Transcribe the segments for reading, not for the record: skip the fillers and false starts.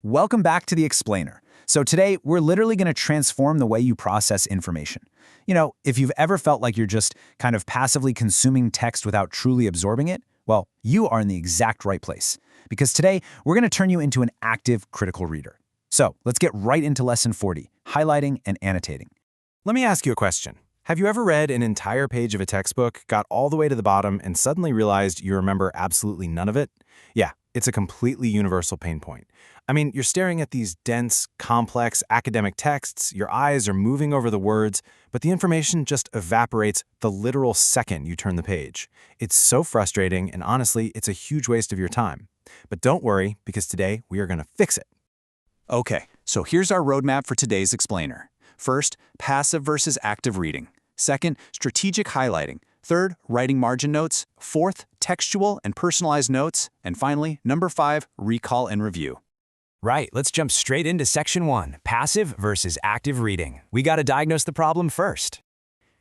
Welcome back to The Explainer. So today, we're literally going to transform the way you process information. If you've ever felt like you're just kind of passively consuming text without truly absorbing it, well, you are in the exact right place. Because today, we're going to turn you into an active critical reader. So let's get right into Lesson 40, highlighting and annotating. Let me ask you a question. Have you ever read an entire page of a textbook, got all the way to the bottom, and suddenly realized you remember absolutely none of it? Yeah, it's a completely universal pain point. I mean, you're staring at these dense, complex academic texts, your eyes are moving over the words, but the information just evaporates the literal second you turn the page. It's so frustrating, and honestly, it's a huge waste of your time. But don't worry, because today we are going to fix it. Okay, so here's our roadmap for today's explainer. First, passive versus active reading. Second, strategic highlighting. Third, writing margin notes. Fourth, textual and personalized notes. And finally, number 5, recall and review. Right, let's jump straight into Section 1, passive versus active reading. We got to diagnose the problem first.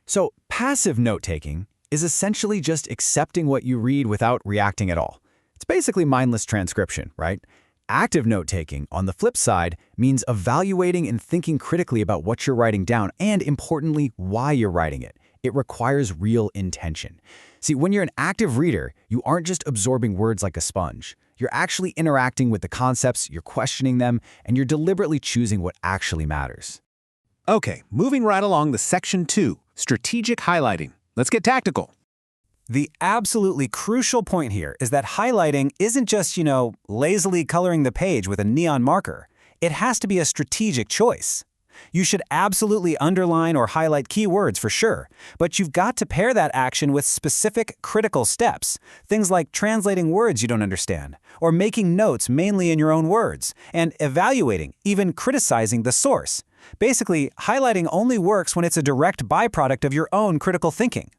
So passive note-taking is essentially just accepting what you read without reacting at all. It's basically mindless transcription, right? Active note-taking, on the flip side, means evaluating and thinking critically about what you're writing down and, importantly, why you're writing it. It requires real intention. See, when you're an active reader, you aren't just absorbing words like a sponge. You're actually interacting with the concepts, you're questioning them, and you're deliberately choosing what actually matters. Okay, moving right along to Section 2, strategic highlighting. Let's get tactical. The absolutely crucial point here is that highlighting isn't just, lazily coloring the page with a neon marker. It has to be a strategic choice. You should absolutely underline or highlight keywords for sure, but you've got to pair that action with specific critical steps, things like translating words you don't understand, or making notes mainly in your own words, and evaluating, even criticizing the source. Basically, highlighting only works when it's a direct byproduct of your own critical thinking.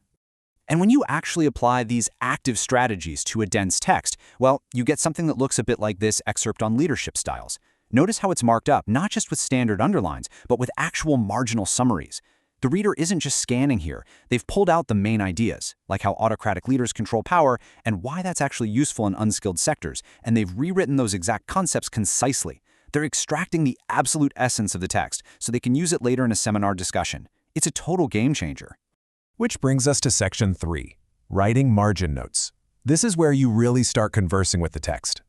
And when you actually apply these active strategies to a dense text, well, you get something that looks a bit like this excerpt on leadership styles. Notice how it's marked up, not just with standard underlines, but with actual marginal summaries. The reader isn't just scanning here. They've pulled out the main ideas, like how autocratic leaders control power and why that's actually useful in unskilled sectors, and they've rewritten those exact concepts concisely. They're extracting the absolute essence of the text so they can use it later in a seminar discussion. It's a total game changer. Which brings us to Section 3, writing margin notes. This is where you really start conversing with the text.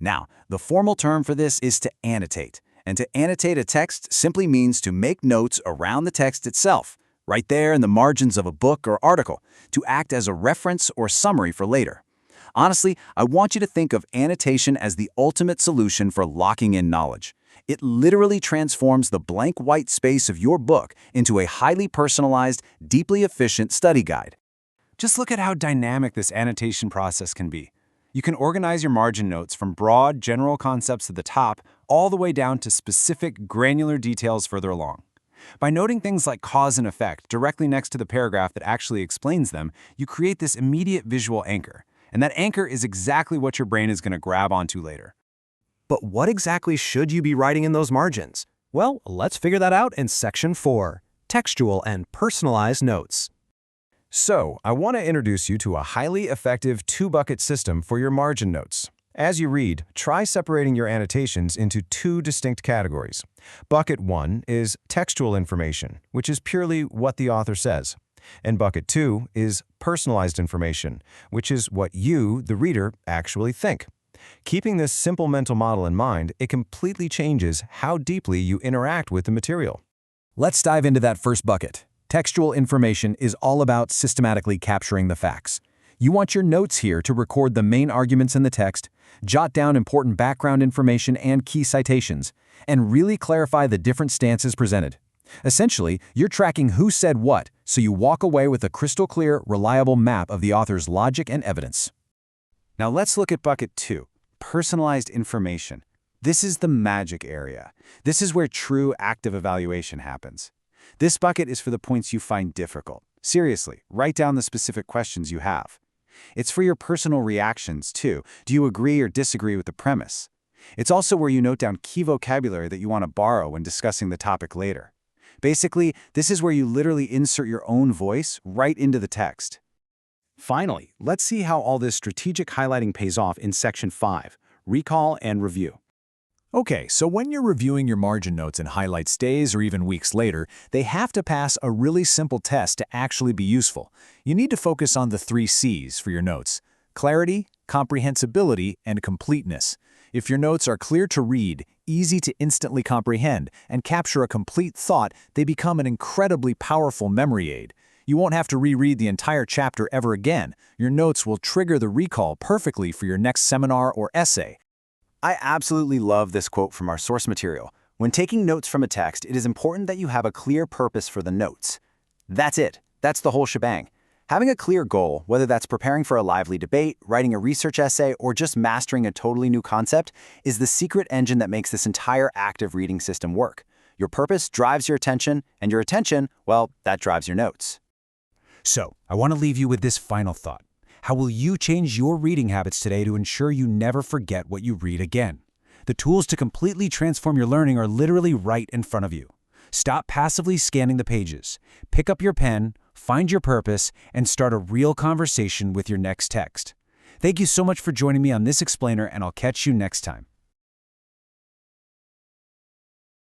Now, the formal term for this is to annotate. And to annotate a text simply means to make notes around the text itself, right there in the margins of a book or article, to act as a reference or summary for later. Honestly, I want you to think of annotation as the ultimate solution for locking in knowledge. It literally transforms the blank white space of your book into a highly personalized, deeply efficient study guide. Just look at how dynamic this annotation process can be. You can organize your margin notes from broad, general concepts at the top all the way down to specific, granular details further along. By noting things like cause and effect directly next to the paragraph that actually explains them, you create this immediate visual anchor. And that anchor is exactly what your brain is going to grab onto later. But what exactly should you be writing in those margins? Well, let's figure that out in Section 4, textual and personalized notes. So, I want to introduce you to a highly effective 2-bucket system for your margin notes. As you read, try separating your annotations into 2 distinct categories. Bucket 1 is textual information, which is purely what the author says. And bucket 2 is personalized information, which is what you, the reader, actually think. Keeping this simple mental model in mind, it completely changes how deeply you interact with the material. Let's dive into that first bucket. Textual information is all about systematically capturing the facts. You want your notes here to record the main arguments in the text, jot down important background information and key citations, and really clarify the different stances presented. Essentially, you're tracking who said what, so you walk away with a crystal clear, reliable map of the author's logic and evidence. Now let's look at bucket 2, personalized information. This is the magic area. This is where true active evaluation happens. This bucket is for the points you find difficult. Seriously, write down the specific questions you have. It's for your personal reactions, too. Do you agree or disagree with the premise? It's also where you note down key vocabulary that you want to borrow when discussing the topic later. Basically, this is where you literally insert your own voice right into the text. Finally, let's see how all this strategic highlighting pays off in Section 5, recall and review. Okay, so when you're reviewing your margin notes in highlights days or even weeks later, they have to pass a really simple test to actually be useful. You need to focus on the 3 C's for your notes: clarity, comprehensibility, and completeness. If your notes are clear to read, easy to instantly comprehend, and capture a complete thought, they become an incredibly powerful memory aid. You won't have to reread the entire chapter ever again. Your notes will trigger the recall perfectly for your next seminar or essay. I absolutely love this quote from our source material. When taking notes from a text, it is important that you have a clear purpose for the notes. That's it. That's the whole shebang. Having a clear goal, whether that's preparing for a lively debate, writing a research essay, or just mastering a totally new concept, is the secret engine that makes this entire active reading system work. Your purpose drives your attention, and your attention, well, that drives your notes. So, I want to leave you with this final thought. How will you change your reading habits today to ensure you never forget what you read again? The tools to completely transform your learning are literally right in front of you. Stop passively scanning the pages. Pick up your pen, find your purpose, and start a real conversation with your next text. Thank you so much for joining me on this explainer, and I'll catch you next time.